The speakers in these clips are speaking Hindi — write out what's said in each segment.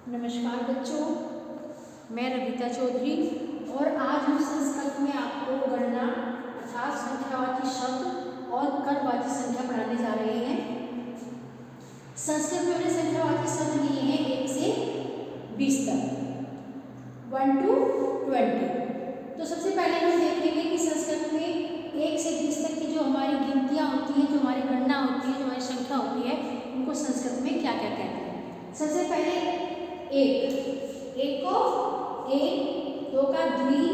नमस्कार बच्चों, मैं रविता चौधरी और आज हम संस्कृत में आपको गणना अर्थात संख्यावाची शब्द और करवाची संख्या पढ़ाने जा रहे हैं। संस्कृत में हमने संख्यावाची शब्द लिए हैं 1 से 20 तक, 1 to 20। तो सबसे पहले हम देखेंगे कि संस्कृत में 1 से 20 तक की जो हमारी गिनतियाँ होती हैं, जो हमारी गणना होती है, जो हमारी संख्या होती है, उनको संस्कृत में क्या क्या कहते हैं। सबसे पहले एक को एक, 2 का द्वि,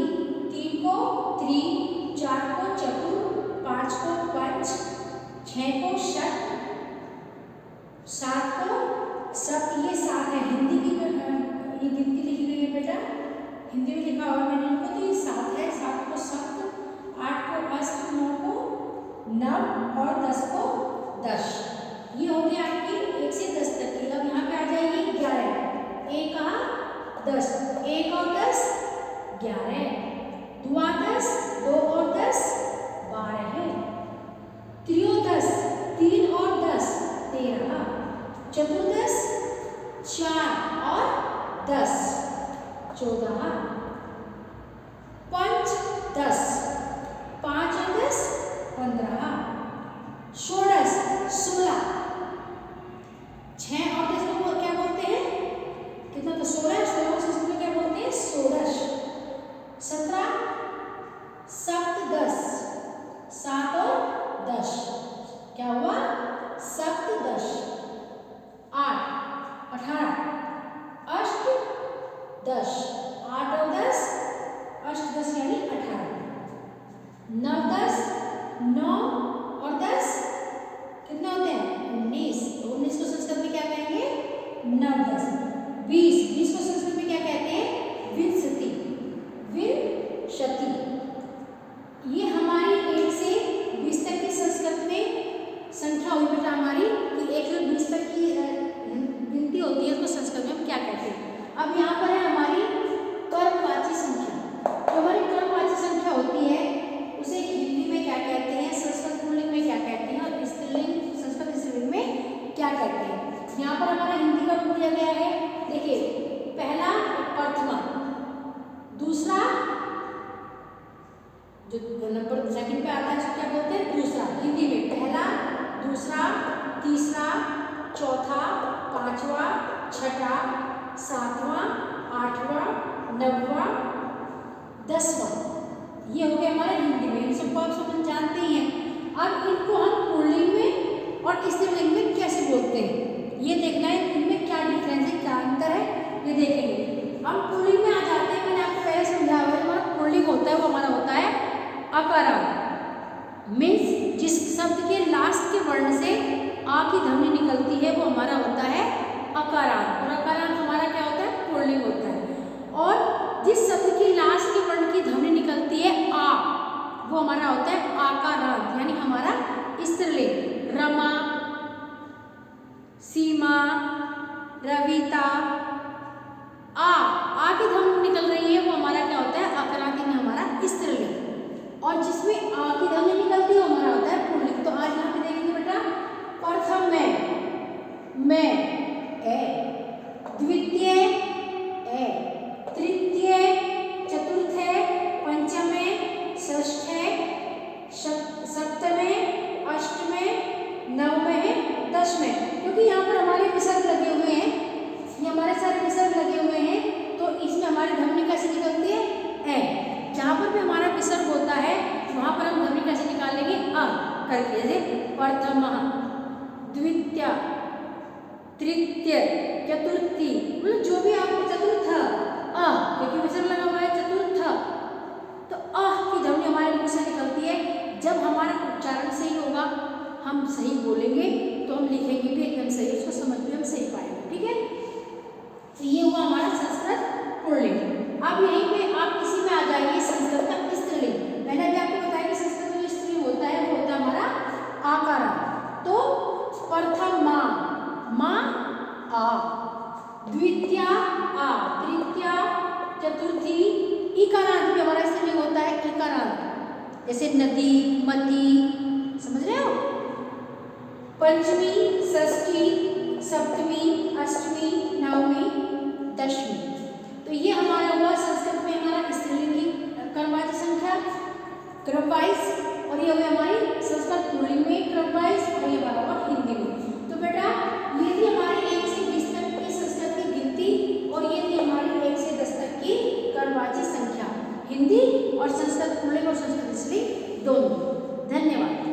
3 को त्रि, 4 को चतुर, 5 को पंच, 6 को षट, 7 को सप्त। ये 7 है। हिंदी की ये गिनती लिखी गई है बेटा, हिंदी में लिखा हुआ मैंने इनको, तो ये 7 है। 7 को सप्त, 8 को अष्ट, 9 को नव और 10 को दश। ये हो गया आपकी 1 से 10 तक की। अब यहाँ पे आ जाइए 11। 1 का 10, 1 और 10 11, दुआ 10, 2 और 10 12, त्रियोदश 3 और 10 13, चतुर्दश 4 और 10 14, पंचदश 5 और 10 15, षोडश 16, 6 और 10 को क्या बोलते हैं, कितना, तो 16 को संस्कृत में क्या बोलते हैं, षोडश। 17 सप्तदश, 7 और 10 क्या हुआ, सप्तदश। 8 18 अष्टदश, 8 और 10 अष्टदश यानी 18। 9 10 9 और 10 कितना होते हैं, 19। 19 को संस्कृत में क्या कहेंगे, नवदश। 20 को संस्कृत में क्या कहते हैं, विंशति, विंशति। ये हमारी 1 से 20 तक की संस्कृत में संख्या हुई बेटा हमारी, कि 1 से 20 तक की गिनती होती है, उसको संस्कृत में हम क्या कहते हैं। अब यहाँ पर है हमारी कर्मवाची संख्या। जो हमारी कर्मवाची संख्या होती है उसे हिंदी में क्या कहते हैं, संस्कृत पुल्लिंग में क्या कहते हैं, और स्त्रीलिंग संस्कृत स्त्रीलिंग में क्या कहते हैं। यहाँ पर हमारा हिंदी का रूप दिया गया है। देखिए, पहला प्रथमा, दूसरा जो नंबर सेकंड पे आता है उसको क्या बोलते हैं, दूसरा। हिंदी में पहला, दूसरा, तीसरा, चौथा, पांचवा, छठा, सातवां, आठवां, नौवां, 10वां। ये हो गया हमारे हिंदी में। इन सबको आप सब जानते ही हैं। अब इनको हम पुल्लिंग में और स्त्रीलिंग में कैसे बोलते हैं ये देखना है, इनमें क्या डिफरेंस है, क्या अंतर है, ये देखेंगे। हम पुल्लिंग में आ जाते हैं। मैंने आपको पहले समझाया हुआ, हमारा पुल्लिंग होता है वो हमारा होता है अकारांत। मीन्स जिस शब्द के लास्ट के वर्ण से आ की ध्वनि निकलती है वो हमारा होता है अकारांत, और अकारांत हमारा क्या होता है, पुल्लिंग होता है। और जिस शब्द की लास्ट के वर्ण की ध्वनि निकलती है आ, वो हमारा होता है आकारांत, यानी हमारा स्त्रीलिंग। रमा, सीमा, रविता, आ की ध्वनि निकल रही है वो हमारा क्या होता है, आकारांत, यानी हमारा स्त्रीलिंग। और जिसमें आ की ध्वनि निकलती है वो हमारा होता है पुल्लिंग। तो आज यहाँ पे देखेंगे बेटा, प्रथम मैं ए, द्वितीय ए, तृतीय, चतुर्थे, पंचमे, षष्ठे, सप्तमे, अष्टमे, नवमे, दशमे। क्योंकि यहाँ पर हमारे विसर्ग लगे हुए हैं, ये हमारे सारे विसर्ग लगे हुए हैं, तो इसमें हमारी ध्वनि कैसे निकलती है, ए। जहाँ पर भी हमारा विसर्ग होता है वहाँ पर हम ध्वनि कैसे निकालेंगे, अ करके। जैसे प्रथम, द्वितीय, तृतीय, चतुर्थी, मतलब जो भी आपको चतुर्थ, अ क्योंकि विसर्ग लगा हुआ है, चतुर्थ, तो अ की ध्वनि हमारे मुख से निकलती है। जब हमारा उच्चारण सही होगा, हम सही बोलेंगे, तो हम लिखेंगे भी एकदम सही, उसको समझ भी हम सही पाएंगे। ठीक है, तो ये हुआ हमारा संस्कृत पुल्लिंग। अब यहीं पे आप इसी में आ जाइए संस्कृत का स्त्रीलिंग। मैंने अभी आपको बताया कि संस्कृत में जो स्त्रीलिंग होता है वो होता है हमारा आकारांत। तो प्रथम माँ आ, द्वितीय आ, तृतीय, चतुर्थी, इकारांत भी हमारा स्त्रीलिंग होता है, इकारांत। जैसे नदी, मती, समझ रहे हो। पंचमी, षष्ठी, सप्तमी, अष्टमी, नवमी, दशमी। तो ये हमारा हुआ संस्कृत में हमारा स्त्रीलिंगी क्रमवाची संख्या क्रमवाइज, और ये हुई हमारी संस्कृत पुल्लिंग में क्रमवाइज, और ये हमारा हुआ हिंदी में। तो बेटा ये थी हमारी 1 से 20 तक की संस्कृत की गिनती, और ये थी हमारी 1 से 10 तक की क्रमवाची संख्या, हिंदी और संस्कृत पुल्लिंग और संस्कृत स्त्रीलिंग दोनों। धन्यवाद।